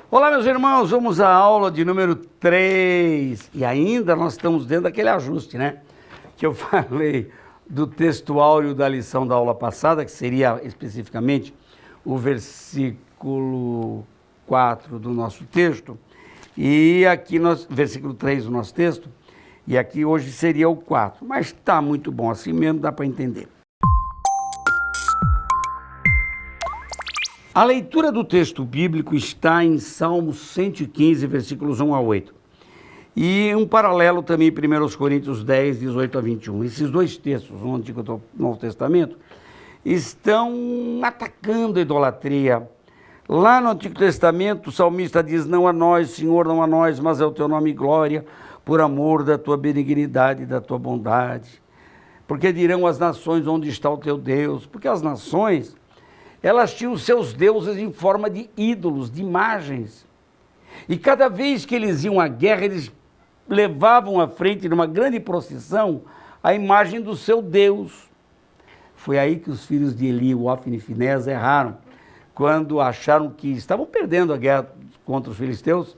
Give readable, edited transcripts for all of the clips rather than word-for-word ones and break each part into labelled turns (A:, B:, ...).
A: Olá, meus irmãos, vamos à aula de número 3. E ainda nós estamos dentro daquele ajuste, né? Que eu falei do texto áureo da lição da aula passada, que seria especificamente o versículo 4 do nosso texto. E aqui, versículo 3 do nosso texto. E aqui hoje seria o 4. Mas está muito bom assim mesmo, dá para entender. A leitura do texto bíblico está em Salmos 115, versículos 1 a 8. E um paralelo também em 1 Coríntios 10, 18 a 21. Esses dois textos, no Antigo e no Novo Testamento, estão atacando a idolatria. Lá no Antigo Testamento, o salmista diz: não a nós, Senhor, não a nós, mas é o teu nome e glória, por amor da tua benignidade e da tua bondade. Porque dirão as nações, onde está o teu Deus? Porque as nações, elas tinham seus deuses em forma de ídolos, de imagens. E cada vez que eles iam à guerra, eles levavam à frente, numa grande procissão, a imagem do seu Deus. Foi aí que os filhos de Eli, Ofni e Finés, erraram, quando acharam que estavam perdendo a guerra contra os filisteus.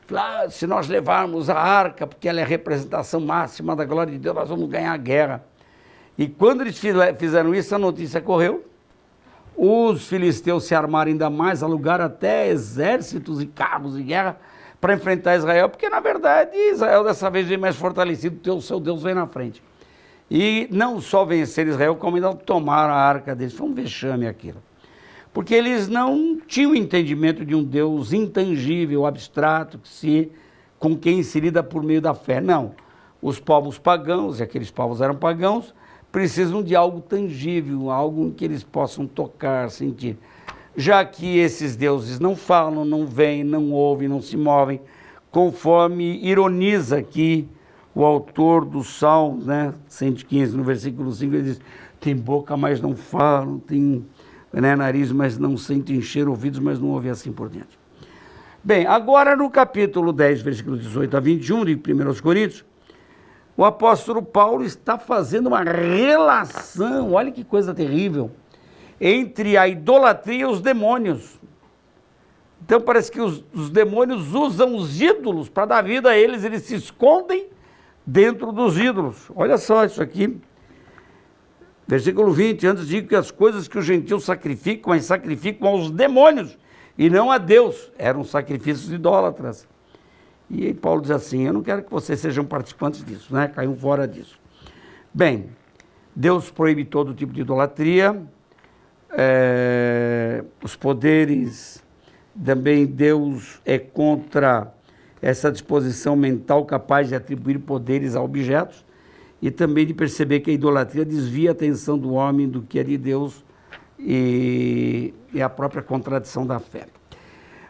A: Falaram: se nós levarmos a arca, porque ela é a representação máxima da glória de Deus, nós vamos ganhar a guerra. E quando eles fizeram isso, a notícia correu. Os filisteus se armaram ainda mais, alugaram até exércitos e carros de guerra para enfrentar Israel, porque na verdade Israel dessa vez vem mais fortalecido, o seu Deus vem na frente. E não só vencer Israel, como ainda tomaram a arca deles. Foi um vexame aquilo. Porque eles não tinham entendimento de um Deus intangível, abstrato, com quem se lida por meio da fé. Não. Os povos pagãos, e aqueles povos eram pagãos, precisam de algo tangível, algo que eles possam tocar, sentir. Já que esses deuses não falam, não veem, não ouvem, não se movem, conforme ironiza aqui o autor do Salmo, 115, no versículo 5, ele diz: tem boca, mas não falam, tem nariz, mas não sentem cheiro, ouvidos, mas não ouvem, assim por diante. Bem, agora no capítulo 10, versículos 18 a 21 de 1 Coríntios, o apóstolo Paulo está fazendo uma relação, olha que coisa terrível, entre a idolatria e os demônios. Então parece que os demônios usam os ídolos para dar vida a eles, eles se escondem dentro dos ídolos. Olha só isso aqui, versículo 20, antes digo que as coisas que os gentios sacrificam, mas sacrificam aos demônios e não a Deus, eram sacrifícios idólatras. E aí Paulo diz assim: eu não quero que vocês sejam participantes disso, caiam fora disso. Bem, Deus proíbe todo tipo de idolatria, os poderes, também Deus é contra essa disposição mental capaz de atribuir poderes a objetos e também de perceber que a idolatria desvia a atenção do homem do que é de Deus e a própria contradição da fé.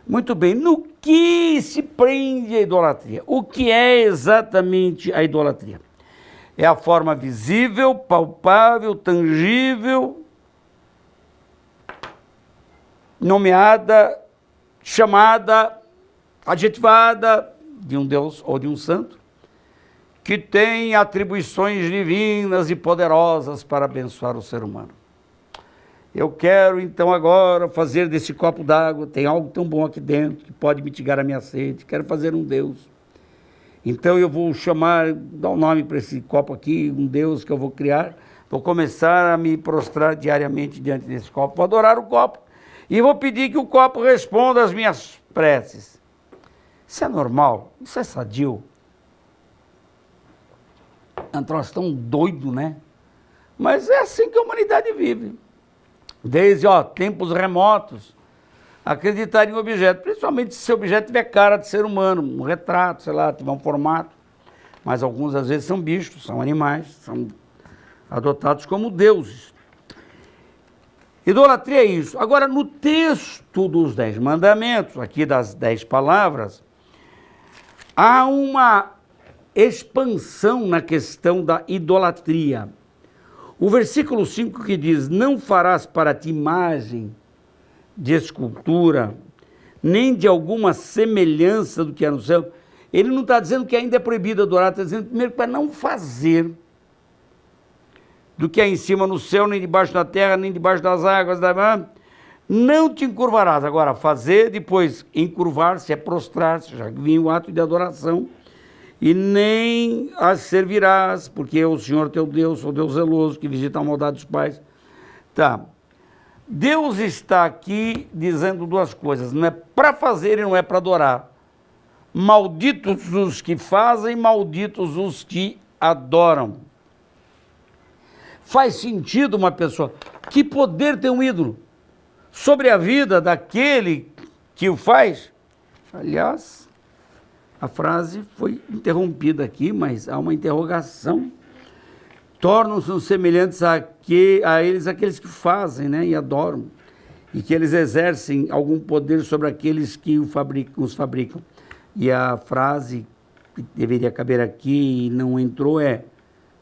A: Muito bem, no que se prende a idolatria? O que é exatamente a idolatria? É a forma visível, palpável, tangível, nomeada, chamada, adjetivada de um Deus ou de um santo, que tem atribuições divinas e poderosas para abençoar o ser humano. Eu quero então agora fazer desse copo d'água, tem algo tão bom aqui dentro que pode mitigar a minha sede, quero fazer um Deus. Então eu vou dar um nome para esse copo aqui, um Deus que eu vou criar, vou começar a me prostrar diariamente diante desse copo, vou adorar o copo e vou pedir que o copo responda às minhas preces. Isso é normal? Isso é sadio? É um troço tão doido, Mas é assim que a humanidade vive. Desde tempos remotos, acreditar em objeto, principalmente se esse objeto tiver cara de ser humano, um retrato, tiver um formato, mas alguns às vezes são bichos, são animais, são adotados como deuses. Idolatria é isso. Agora, no texto dos 10 mandamentos, aqui das 10 palavras, há uma expansão na questão da idolatria. O versículo 5 que diz: não farás para ti imagem de escultura, nem de alguma semelhança do que há no céu. Ele não está dizendo que ainda é proibido adorar, está dizendo primeiro para não fazer do que há em cima no céu, nem debaixo da terra, nem debaixo das águas, Não te encurvarás. Agora, fazer, depois encurvar-se é prostrar-se, já vinha o ato de adoração. E nem as servirás, porque eu, o Senhor teu Deus, sou Deus zeloso, que visita a maldade dos pais. Tá. Deus está aqui dizendo duas coisas. Não é para fazer e não é para adorar. Malditos os que fazem, malditos os que adoram. Faz sentido uma pessoa. Que poder tem um ídolo sobre a vida daquele que o faz? Aliás, a frase foi interrompida aqui, mas há uma interrogação. Tornam-se semelhantes a eles aqueles que fazem, né, e adoram, e que eles exercem algum poder sobre aqueles que os fabricam. E a frase que deveria caber aqui e não entrou é: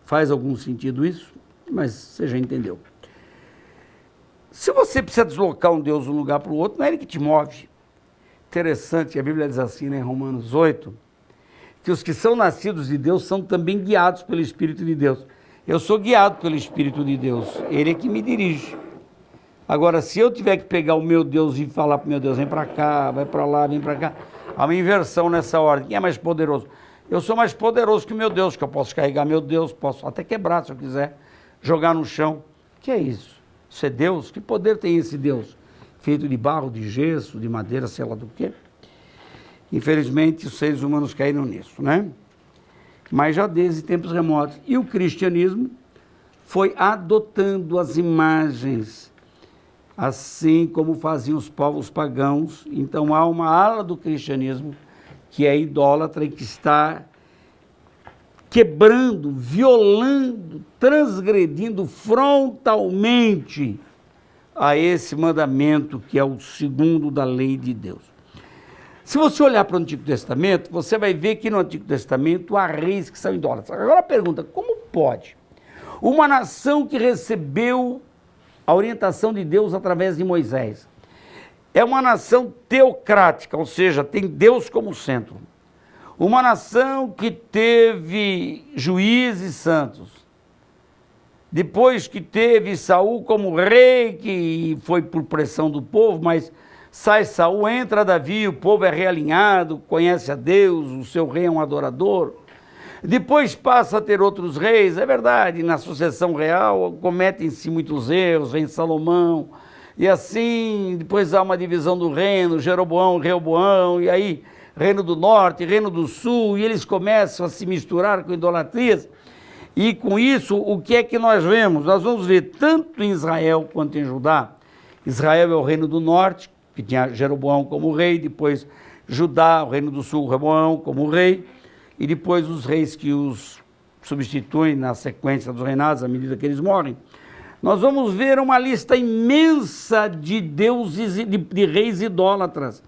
A: faz algum sentido isso? Mas você já entendeu. Se você precisa deslocar um Deus de um lugar para o outro, não é ele que te move. Interessante, a Bíblia diz assim, né, em Romanos 8, que os que são nascidos de Deus são também guiados pelo Espírito de Deus. Eu sou guiado pelo Espírito de Deus, ele é que me dirige. Agora, se eu tiver que pegar o meu Deus e falar para o meu Deus, vem para cá, vai para lá, vem para cá, há uma inversão nessa ordem. Quem é mais poderoso? Eu sou mais poderoso que o meu Deus, que eu posso carregar meu Deus, posso até quebrar se eu quiser, jogar no chão. O que é isso? Isso é Deus? Que poder tem esse Deus? Feito de barro, de gesso, de madeira, sei lá do quê. Infelizmente, os seres humanos caíram nisso, né? Mas já desde tempos remotos. E o cristianismo foi adotando as imagens, assim como faziam os povos pagãos. Então há uma ala do cristianismo que é idólatra e que está quebrando, violando, transgredindo frontalmente a esse mandamento que é o segundo da lei de Deus. Se você olhar para o Antigo Testamento, você vai ver que no Antigo Testamento há reis que são idólatras. Agora a pergunta, como pode uma nação que recebeu a orientação de Deus através de Moisés, é uma nação teocrática, ou seja, tem Deus como centro, uma nação que teve juízes santos, depois que teve Saul como rei, que foi por pressão do povo, mas sai Saul, entra Davi, o povo é realinhado, conhece a Deus, o seu rei é um adorador. Depois passa a ter outros reis, é verdade, na sucessão real cometem-se muitos erros, vem Salomão, e assim depois há uma divisão do reino, Jeroboão, Reoboão, e aí reino do norte, reino do sul, e eles começam a se misturar com idolatrias. E com isso, o que é que nós vemos? Nós vamos ver tanto em Israel quanto em Judá. Israel é o reino do norte, que tinha Jeroboão como rei, depois Judá, o reino do sul, Reboão como rei, e depois os reis que os substituem na sequência dos reinados, à medida que eles morrem. Nós vamos ver uma lista imensa de deuses e de reis idólatras.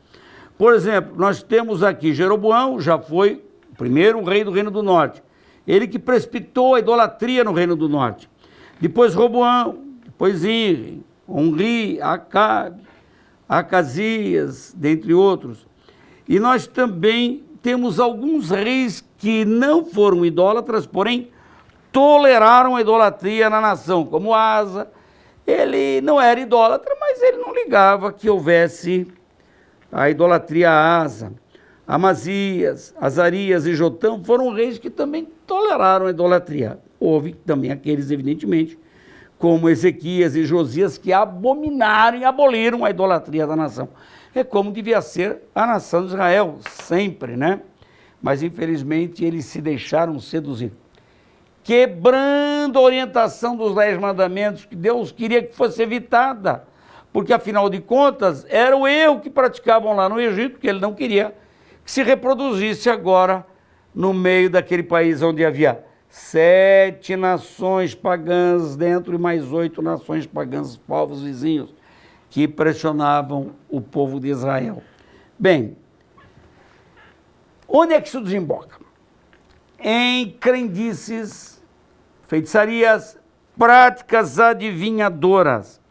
A: Por exemplo, nós temos aqui Jeroboão, já foi o primeiro rei do reino do norte. Ele que precipitou a idolatria no reino do norte. Depois Roboão, depois Irre, Onri, Acabe, Acasias, dentre outros. E nós também temos alguns reis que não foram idólatras, porém toleraram a idolatria na nação, como Asa. Ele não era idólatra, mas ele não ligava que houvesse a idolatria a Asa. Amazias, Azarias e Jotão foram reis que também toleraram a idolatria. Houve também aqueles, evidentemente, como Ezequias e Josias, que abominaram e aboliram a idolatria da nação. É como devia ser a nação de Israel, sempre, né? Mas, infelizmente, eles se deixaram seduzir, quebrando a orientação dos 10 mandamentos que Deus queria que fosse evitada, porque, afinal de contas, era o erro que praticavam lá no Egito, que ele não queria que se reproduzisse agora no meio daquele país onde havia 7 nações pagãs dentro e mais 8 nações pagãs, povos vizinhos, que pressionavam o povo de Israel. Bem, onde é que isso desemboca? Em crendices, feitiçarias, práticas adivinhadoras.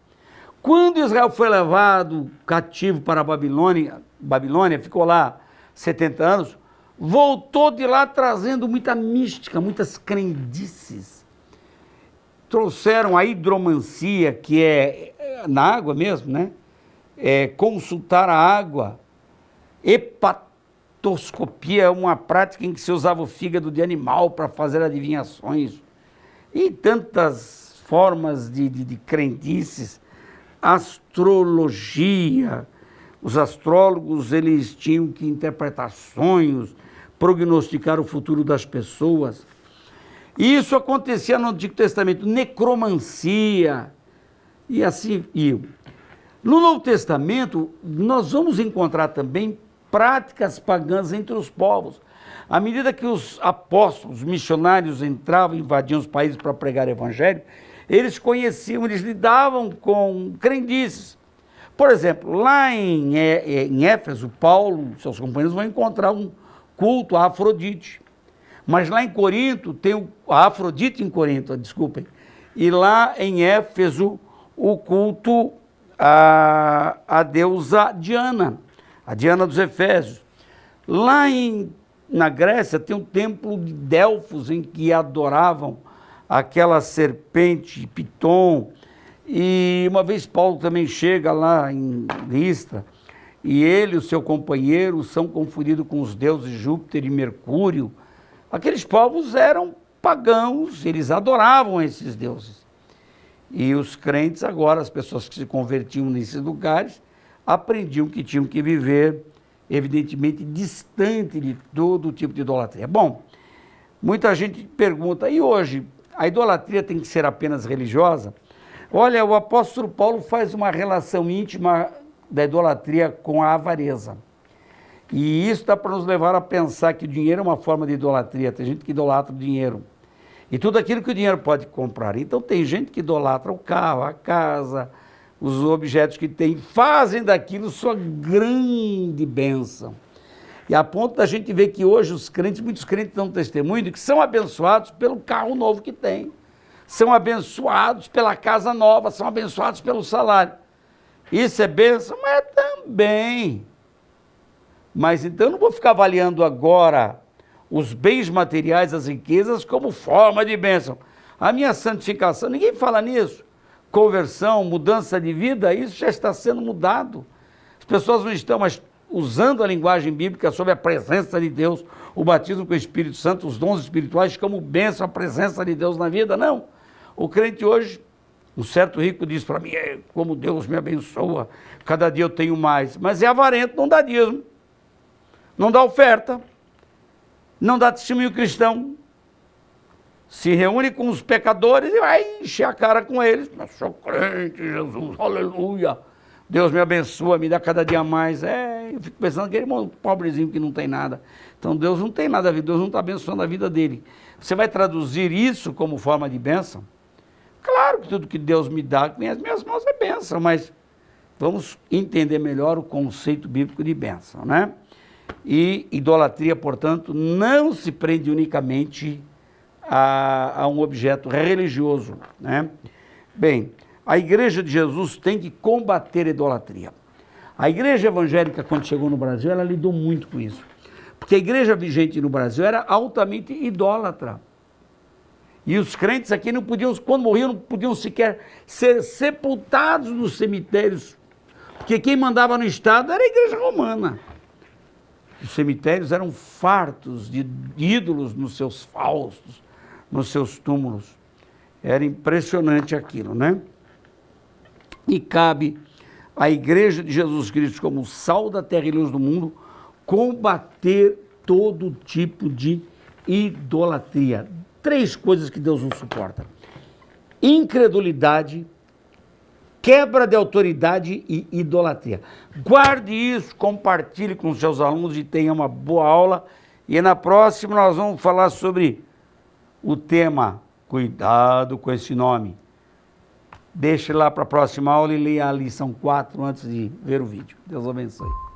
A: Quando Israel foi levado cativo para a Babilônia, ficou lá 70 anos, voltou de lá trazendo muita mística, muitas crendices. Trouxeram a hidromancia, que é na água mesmo, né? consultar a água, hepatoscopia é uma prática em que se usava o fígado de animal para fazer adivinhações, e tantas formas de crendices, astrologia. Os astrólogos, eles tinham que interpretar sonhos, prognosticar o futuro das pessoas. E isso acontecia no Antigo Testamento, necromancia, e assim ia. No Novo Testamento, nós vamos encontrar também práticas pagãs entre os povos. À medida que os apóstolos, missionários entravam e invadiam os países para pregar o evangelho, eles conheciam, eles lidavam com crendices. Por exemplo, lá em Éfeso, Paulo e seus companheiros vão encontrar um culto a Afrodite. Mas lá em Corinto, tem a Afrodite em Corinto, desculpem. E lá em Éfeso, o culto a deusa Diana, a Diana dos Efésios. Lá na Grécia, tem um templo de Delfos, em que adoravam aquela serpente, Piton. E uma vez Paulo também chega lá em Listra, e ele e o seu companheiro são confundidos com os deuses Júpiter e Mercúrio. Aqueles povos eram pagãos, eles adoravam esses deuses. E os crentes agora, as pessoas que se convertiam nesses lugares, aprendiam que tinham que viver, evidentemente, distante de todo tipo de idolatria. Bom, muita gente pergunta, e hoje, a idolatria tem que ser apenas religiosa? Olha, o apóstolo Paulo faz uma relação íntima da idolatria com a avareza. E isso dá para nos levar a pensar que o dinheiro é uma forma de idolatria. Tem gente que idolatra o dinheiro. E tudo aquilo que o dinheiro pode comprar. Então tem gente que idolatra o carro, a casa, os objetos que tem, fazem daquilo sua grande bênção. E a ponto da gente ver que hoje os crentes, muitos crentes dão testemunho de que são abençoados pelo carro novo que tem. São abençoados pela casa nova, são abençoados pelo salário. Isso é bênção? Mas também. Mas então eu não vou ficar avaliando agora os bens materiais, as riquezas, como forma de bênção. A minha santificação, ninguém fala nisso. Conversão, mudança de vida, isso já está sendo mudado. As pessoas não estão mais usando a linguagem bíblica sobre a presença de Deus, o batismo com o Espírito Santo, os dons espirituais como bênção, a presença de Deus na vida, não. O crente hoje, um certo rico diz para mim, como Deus me abençoa, cada dia eu tenho mais. Mas é avarento, não dá dízimo, não dá oferta, não dá testemunho cristão. Se reúne com os pecadores e vai encher a cara com eles. Eu sou crente, Jesus, aleluia. Deus me abençoa, me dá cada dia mais. Eu fico pensando aquele pobrezinho que não tem nada. Então Deus não tem nada a ver, Deus não está abençoando a vida dele. Você vai traduzir isso como forma de bênção? Claro que tudo que Deus me dá, que vem as minhas mãos, é bênção, mas vamos entender melhor o conceito bíblico de bênção, né? E idolatria, portanto, não se prende unicamente a um objeto religioso, né? Bem, a Igreja de Jesus tem que combater a idolatria. A Igreja Evangélica, quando chegou no Brasil, ela lidou muito com isso. Porque a igreja vigente no Brasil era altamente idólatra. E os crentes aqui não podiam, quando morriam, não podiam sequer ser sepultados nos cemitérios. Porque quem mandava no Estado era a Igreja Romana. Os cemitérios eram fartos de ídolos nos seus faustos, nos seus túmulos. Era impressionante aquilo, né? E cabe à Igreja de Jesus Cristo, como sal da terra e luz do mundo, combater todo tipo de idolatria. 3 coisas que Deus não suporta: incredulidade, quebra de autoridade e idolatria. Guarde isso, compartilhe com seus alunos e tenha uma boa aula. E na próxima nós vamos falar sobre o tema, cuidado com esse nome. Deixe lá para a próxima aula e leia a lição 4 antes de ver o vídeo. Deus abençoe.